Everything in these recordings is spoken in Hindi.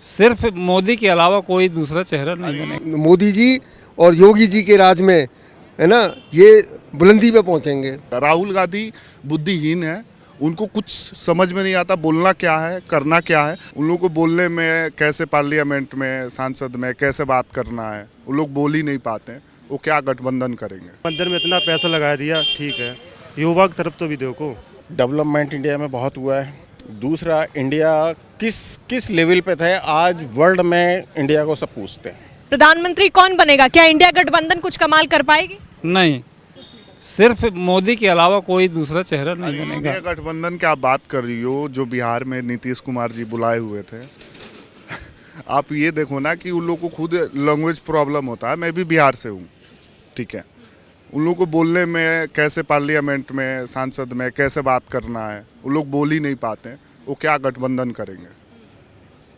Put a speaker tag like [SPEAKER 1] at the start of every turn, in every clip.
[SPEAKER 1] सिर्फ मोदी के अलावा कोई दूसरा चेहरा नहीं बनेगा।
[SPEAKER 2] मोदी जी और योगी जी के राज में है ना, ये बुलंदी पे पहुंचेंगे।
[SPEAKER 3] राहुल गांधी बुद्धिहीन है, उनको कुछ समझ में नहीं आता बोलना क्या है करना क्या है। उन लोगों को बोलने में कैसे पार्लियामेंट में सांसद में कैसे बात करना है उन लोग बोल ही नहीं पाते हैं। वो क्या गठबंधन करेंगे।
[SPEAKER 4] मंदिर में इतना पैसा लगा दिया, ठीक है, युवा की तरफ तो भी देखो।
[SPEAKER 5] डेवलपमेंट इंडिया में बहुत हुआ है। दूसरा, इंडिया किस लेवल पे था, आज वर्ल्ड में इंडिया को सब पूछते हैं।
[SPEAKER 6] प्रधानमंत्री कौन बनेगा? क्या इंडिया गठबंधन कुछ कमाल कर पाएगी?
[SPEAKER 1] नहीं, सिर्फ मोदी के अलावा कोई दूसरा चेहरा नहीं बनेगा।
[SPEAKER 3] इंडिया गठबंधन की आप बात कर रही हो, जो बिहार में नीतीश कुमार जी बुलाए हुए थे आप ये देखो ना कि उन लोगों को खुद लैंग्वेज प्रॉब्लम होता है। मैं भी बिहार से हूँ, ठीक है। उन लोगों को बोलने में कैसे पार्लियामेंट में सांसद में कैसे बात करना है उन लोग बोल ही नहीं पाते हैं। वो क्या गठबंधन करेंगे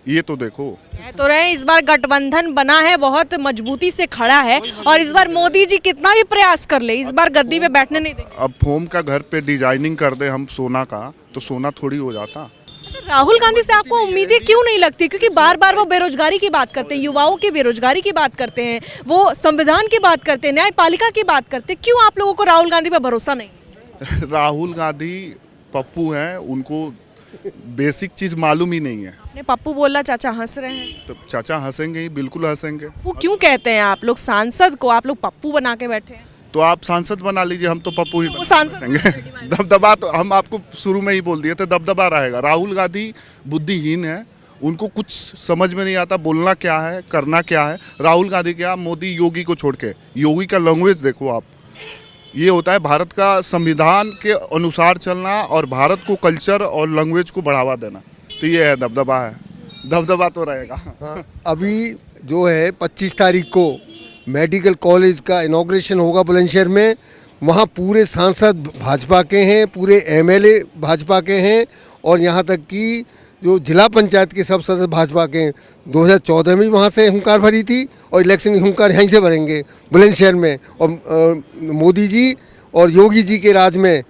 [SPEAKER 3] ये तो देखो।
[SPEAKER 6] कह तो रहे इस बार गठबंधन बना है, बहुत मजबूती से खड़ा है और इस बार मोदी जी कितना भी प्रयास कर ले इस बार गद्दी पे बैठने नहीं देंगे।
[SPEAKER 3] अब फोम का घर पे डिजाइनिंग कर दे हम सोना का, तो सोना थोड़ी हो जाता।
[SPEAKER 6] अच्छा, राहुल गांधी से आपको उम्मीदें क्यों नहीं लगती? क्योंकि बार बार वो बेरोजगारी की बात करते हैं, युवाओं की बेरोजगारी की बात करते हैं, वो संविधान की बात करते हैं, न्यायपालिका की बात करते हैं। क्यों आप लोगों को राहुल गांधी पे भरोसा नहीं?
[SPEAKER 3] राहुल गांधी पप्पू हैं, उनको बेसिक चीज मालूम ही नहीं है।
[SPEAKER 6] आपने पप्पू बोला, चाचा हंस रहे हैं।
[SPEAKER 3] तो चाचा हंसेंगे ही, बिल्कुल हंसेंगे।
[SPEAKER 6] वो क्यों कहते हैं आप लोग सांसद को, आप लोग पप्पू बना के बैठे हैं?
[SPEAKER 3] तो आप सांसद बना लीजिए, हम तो पप्पू ही
[SPEAKER 6] वो सांसद
[SPEAKER 3] बनेंगे। दबदबा तो हम आपको शुरू में ही बोल दिए थे, दबदबा रहेगा। राहुल गांधी बुद्धिहीन है, उनको कुछ समझ में नहीं आता बोलना क्या है करना क्या है। राहुल गांधी क्या, मोदी योगी को छोड़ के, योगी का लैंग्वेज देखो आप। ये होता है भारत का संविधान के अनुसार चलना और भारत को कल्चर और लैंग्वेज को बढ़ावा देना। तो ये है दबदबा, है दबदबा तो रहेगा।
[SPEAKER 2] हाँ, अभी जो है 25 तारीख को मेडिकल कॉलेज का इनॉग्रेशन होगा बुलंदशहर में। वहाँ पूरे सांसद भाजपा के हैं, पूरे एमएलए भाजपा के हैं और यहाँ तक कि जो जिला पंचायत के सब सदस्य भाजपा के हैं। 2014 में वहाँ से हुंकार भरी थी और इलेक्शन की हुंकार यहीं से भरेंगे बुलंदशहर में। और मोदी जी और योगी जी के राज में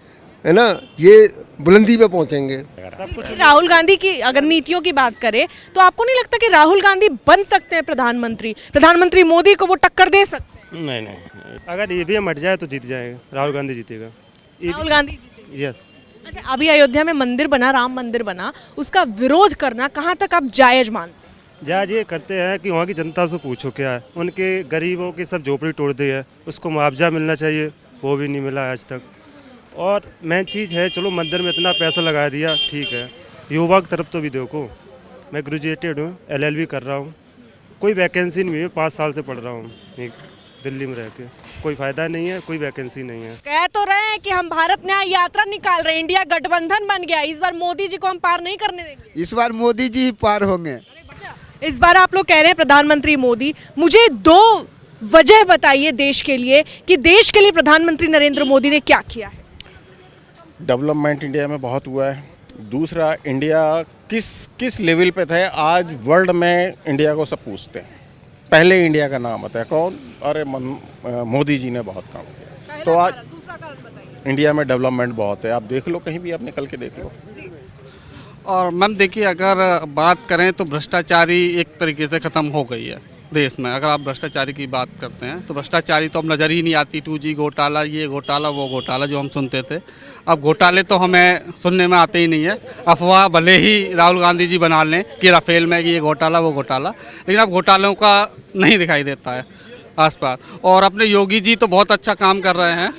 [SPEAKER 2] है ना, ये बुलंदी पे पहुँचेंगे।
[SPEAKER 6] राहुल गांधी की अगर नीतियों की बात करें तो आपको नहीं लगता कि राहुल गांधी बन सकते हैं प्रधानमंत्री मोदी को वो टक्कर दे सकते हैं?
[SPEAKER 4] नहीं, अगर ईवीएम हट जाए तो जीत जाएगा, राहुल गांधी जीतेगा।
[SPEAKER 6] राहुल गांधी जीतेंगे?
[SPEAKER 4] यस।
[SPEAKER 6] अच्छा, अभी अयोध्या में मंदिर बना, राम मंदिर बना, उसका विरोध करना कहाँ तक आप जायज मानते हैं?
[SPEAKER 4] जायज ये करते हैं कि वहाँ की जनता से पूछो क्या है। उनके गरीबों की सब झोपड़ी तोड़ दी है, उसको मुआवजा मिलना चाहिए, वो भी नहीं मिला आज तक। और मेन चीज़ है, चलो मंदिर में इतना पैसा लगा दिया, ठीक है, युवा की तरफ तो भी देखो। मैं ग्रेजुएटेड हूँ, LLB कर रहा हूँ, कोई वैकेंसी नहीं है, 5 साल से पढ़ रहा हूँ दिल्ली में रह के, कोई फ़ायदा नहीं है, कोई वैकेंसी नहीं है।
[SPEAKER 6] कह तो रहे हैं कि हम भारत न्याय यात्रा निकाल रहे हैं, इंडिया गठबंधन बन गया, इस बार मोदी जी को हम पार नहीं करने देंगे।
[SPEAKER 7] इस बार मोदी जी ही पार होंगे।
[SPEAKER 6] इस बार आप लोग कह रहे हैं प्रधानमंत्री मोदी। मुझे 2 वजह बताइए देश के लिए कि देश के लिए प्रधानमंत्री नरेंद्र मोदी ने क्या किया है।
[SPEAKER 5] डेवलपमेंट इंडिया में बहुत हुआ है। दूसरा, इंडिया किस लेवल पे था, आज वर्ल्ड में इंडिया को सब पूछते हैं। पहले इंडिया का नाम आता है कौन? अरे मोदी जी ने बहुत काम किया। तो आज इंडिया में डेवलपमेंट बहुत है। आप देख लो, कहीं भी आप निकल के देख लो।
[SPEAKER 8] और मैम देखिए, अगर बात करें तो भ्रष्टाचारी एक तरीके से ख़त्म हो गई है देश में। अगर आप भ्रष्टाचारी की बात करते हैं तो भ्रष्टाचारी तो अब नज़र ही नहीं आती। 2G घोटाला, ये घोटाला, वो घोटाला जो हम सुनते थे, अब घोटाले तो हमें सुनने में आते ही नहीं है। अफवाह भले ही राहुल गांधी जी बना लें कि राफेल में कि ये घोटाला वो घोटाला, लेकिन अब घोटालों का नहीं दिखाई देता है आसपास। और अपने योगी जी तो बहुत अच्छा काम कर रहे हैं।